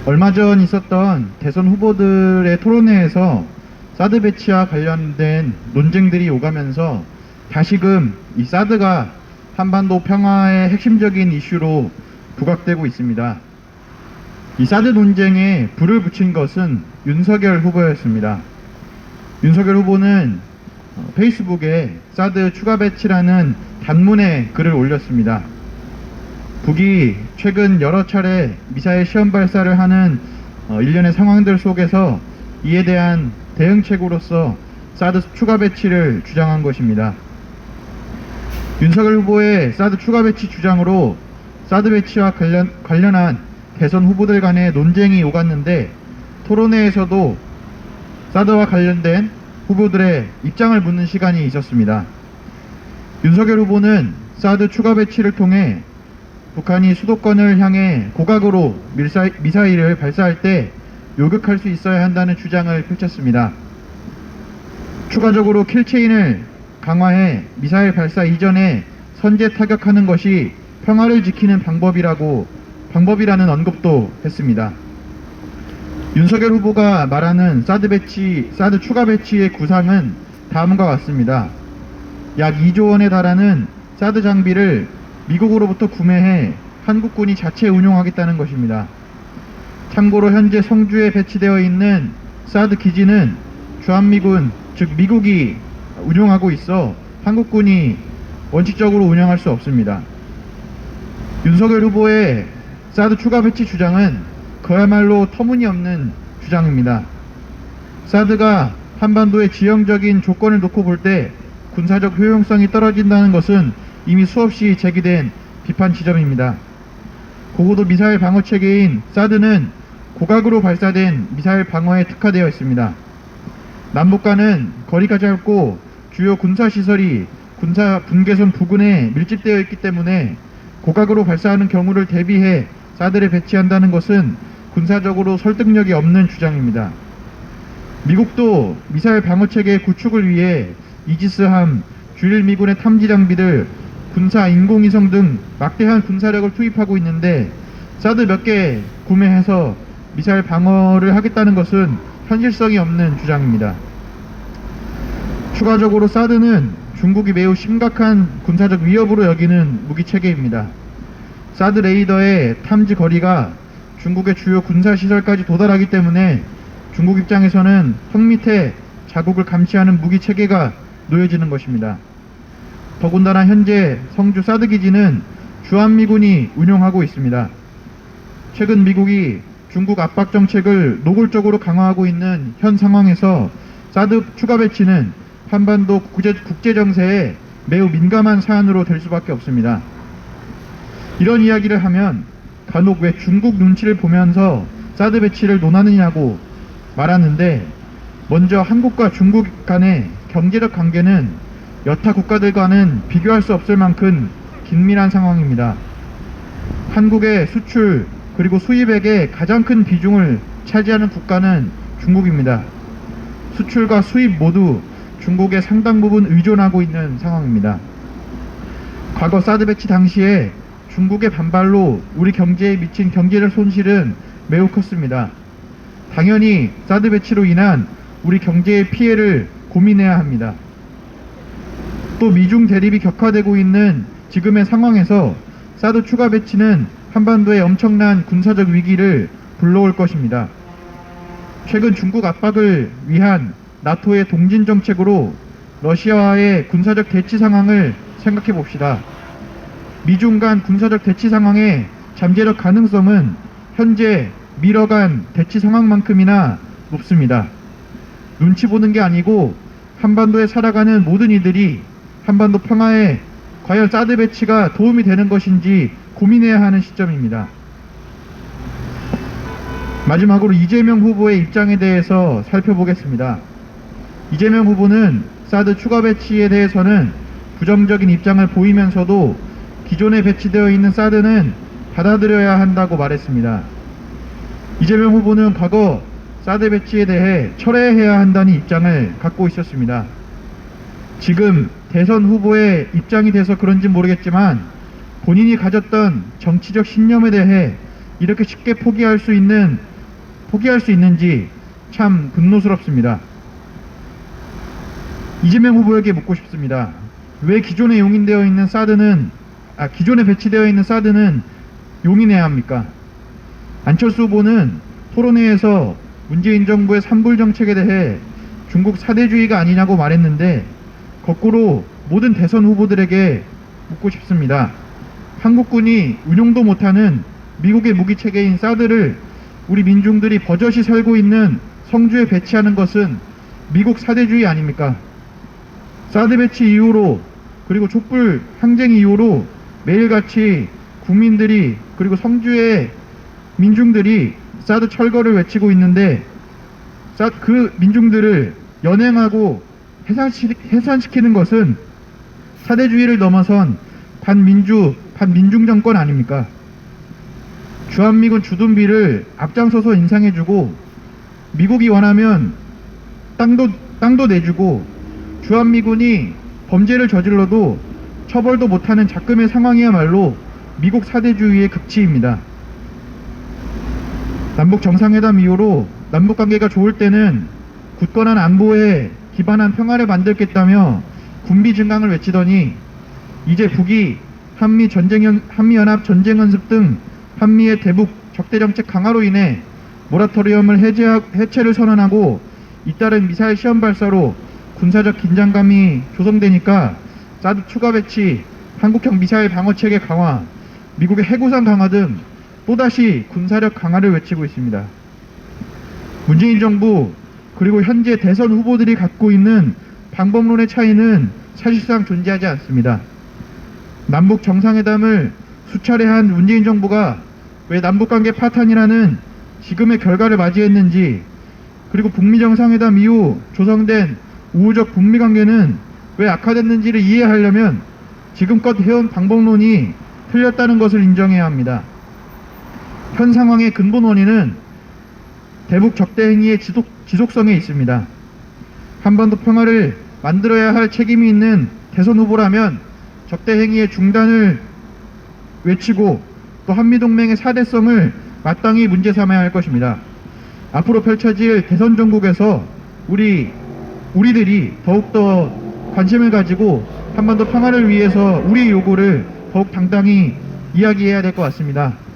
얼마 전 있었던 대선 후보들의 토론회에서 사드 배치와 관련된 논쟁들이 오가면서 다시금 이 사드가 한반도 평화의 핵심적인 이슈로 부각되고 있습니다. 이 사드 논쟁에 불을 붙인 것은 윤석열 후보였습니다. 윤석열 후보는 페이스북에 사드 추가 배치라는 단문의 글을 올렸습니다. 북이 최근 여러 차례 미사일 시험 발사를 하는 일련의 상황들 속에서 이에 대한 대응책으로서 사드 추가 배치를 주장한 것입니다. 윤석열 후보의 사드 추가 배치 주장으로 사드 배치와 관련한 대선 후보들 간의 논쟁이 오갔는데, 토론회에서도 사드와 관련된 후보들의 입장을 묻는 시간이 있었습니다. 윤석열 후보는 사드 추가 배치를 통해 북한이 수도권을 향해 고각으로 미사일을 발사할 때 요격할 수 있어야 한다는 주장을 펼쳤습니다. 추가적으로 킬체인을 강화해 미사일 발사 이전에 선제 타격하는 것이 평화를 지키는 방법이라는 언급도 했습니다. 윤석열 후보가 말하는 사드 추가 배치의 구상은 다음과 같습니다. 약 2조 원에 달하는 사드 장비를 미국으로부터 구매해 한국군이 자체 운용하겠다는 것입니다. 참고로 현재 성주에 배치되어 있는 사드 기지는 주한미군, 즉 미국이 운용하고 있어 한국군이 원칙적으로 운영할 수 없습니다. 윤석열 후보의 사드 추가 배치 주장은 그야말로 터무니없는 주장입니다. 사드가 한반도의 지형적인 조건을 놓고 볼 때 군사적 효용성이 떨어진다는 것은 이미 수없이 제기된 비판 지점입니다. 고고도 미사일 방어 체계인 사드는 고각으로 발사된 미사일 방어에 특화되어 있습니다. 남북 간은 거리가 짧고 주요 군사시설이 군사 분계선 부근에 밀집되어 있기 때문에 고각으로 발사하는 경우를 대비해 사드를 배치한다는 것은 군사적으로 설득력이 없는 주장입니다. 미국도 미사일 방어체계 구축을 위해 이지스함, 주일 미군의 탐지 장비들, 군사 인공위성 등 막대한 군사력을 투입하고 있는데, 사드 몇 개 구매해서 미사일 방어를 하겠다는 것은 현실성이 없는 주장입니다. 추가적으로 사드는 중국이 매우 심각한 군사적 위협으로 여기는 무기체계입니다. 사드 레이더의 탐지 거리가 중국의 주요 군사시설까지 도달하기 때문에 중국 입장에서는 턱 밑에 자국을 감시하는 무기체계가 놓여지는 것입니다. 더군다나 현재 성주 사드 기지는 주한미군이 운용하고 있습니다. 최근 미국이 중국 압박 정책을 노골적으로 강화하고 있는 현 상황에서 사드 추가 배치는 한반도 국제 정세에 매우 민감한 사안으로 될 수밖에 없습니다. 이런 이야기를 하면 간혹 왜 중국 눈치를 보면서 사드 배치를 논하느냐고 말하는데, 먼저 한국과 중국 간의 경제적 관계는 여타 국가들과는 비교할 수 없을 만큼 긴밀한 상황입니다. 한국의 수출 그리고 수입액의 가장 큰 비중을 차지하는 국가는 중국입니다. 수출과 수입 모두 중국에 상당 부분 의존하고 있는 상황입니다. 과거 사드 배치 당시에 중국의 반발로 우리 경제에 미친 경제적 손실은 매우 컸습니다. 당연히 사드 배치로 인한 우리 경제의 피해를 고민해야 합니다. 또 미중 대립이 격화되고 있는 지금의 상황에서 사드 추가 배치는 한반도에 엄청난 군사적 위기를 불러올 것입니다. 최근 중국 압박을 위한 나토의 동진 정책으로 러시아와의 군사적 대치 상황을 생각해 봅시다. 미중 간 군사적 대치 상황의 잠재적 가능성은 현재 미러 간 대치 상황만큼이나 높습니다. 눈치 보는 게 아니고 한반도에 살아가는 모든 이들이 한반도 평화에 과연 사드 배치가 도움이 되는 것인지 고민해야 하는 시점입니다. 마지막으로 이재명 후보의 입장에 대해서 살펴보겠습니다. 이재명 후보는 사드 추가 배치에 대해서는 부정적인 입장을 보이면서도 기존에 배치되어 있는 사드는 받아들여야 한다고 말했습니다. 이재명 후보는 과거 사드 배치에 대해 철회해야 한다는 입장을 갖고 있었습니다. 지금 대선 후보의 입장이 돼서 그런지 모르겠지만 본인이 가졌던 정치적 신념에 대해 이렇게 쉽게 포기할 수 있는지 참 분노스럽습니다. 이재명 후보에게 묻고 싶습니다. 왜 기존에 배치되어 있는 사드는 용인해야 합니까? 안철수 후보는 토론회에서 문재인 정부의 산불 정책에 대해 중국 사대주의가 아니냐고 말했는데, 거꾸로 모든 대선 후보들에게 묻고 싶습니다. 한국군이 운용도 못하는 미국의 무기 체계인 사드를 우리 민중들이 버젓이 살고 있는 성주에 배치하는 것은 미국 사대주의 아닙니까? 사드 배치 이후로, 그리고 촛불 항쟁 이후로 매일같이 국민들이, 그리고 성주의 민중들이 사드 철거를 외치고 있는데, 그 민중들을 연행하고 해산시키는 것은 사대주의를 넘어선 반민중 정권 아닙니까? 주한미군 주둔비를 앞장서서 인상해주고, 미국이 원하면 땅도 내주고, 주한미군이 범죄를 저질러도 처벌도 못하는 작금의 상황이야말로 미국 사대주의의 극치입니다. 남북 정상회담 이후로 남북관계가 좋을 때는 굳건한 안보에 기반한 평화를 만들겠다며 군비 증강을 외치더니, 이제 북이 한미연합 전쟁연습 등 한미의 대북 적대정책 강화로 인해 모라토리엄을 해체를 선언하고, 잇따른 미사일 시험 발사로 군사적 긴장감이 조성되니까 사드 추가 배치, 한국형 미사일 방어체계 강화, 미국의 해구상 강화 등 또다시 군사력 강화를 외치고 있습니다. 문재인 정부, 그리고 현재 대선 후보들이 갖고 있는 방법론의 차이는 사실상 존재하지 않습니다. 남북 정상회담을 수차례 한 문재인 정부가 왜 남북관계 파탄이라는 지금의 결과를 맞이했는지, 그리고 북미 정상회담 이후 조성된 우호적 북미 관계는 왜 악화됐는지를 이해하려면 지금껏 해온 방법론이 틀렸다는 것을 인정해야 합니다. 현 상황의 근본 원인은 대북 적대 행위의 지속성에 있습니다. 한반도 평화를 만들어야 할 책임이 있는 대선 후보라면 적대 행위의 중단을 외치고, 또 한미동맹의 사대성을 마땅히 문제 삼아야 할 것입니다. 앞으로 펼쳐질 대선 전국에서 우리들이 더욱더 관심을 가지고 한반도 평화를 위해서 우리의 요구를 더욱 당당히 이야기해야 될 것 같습니다.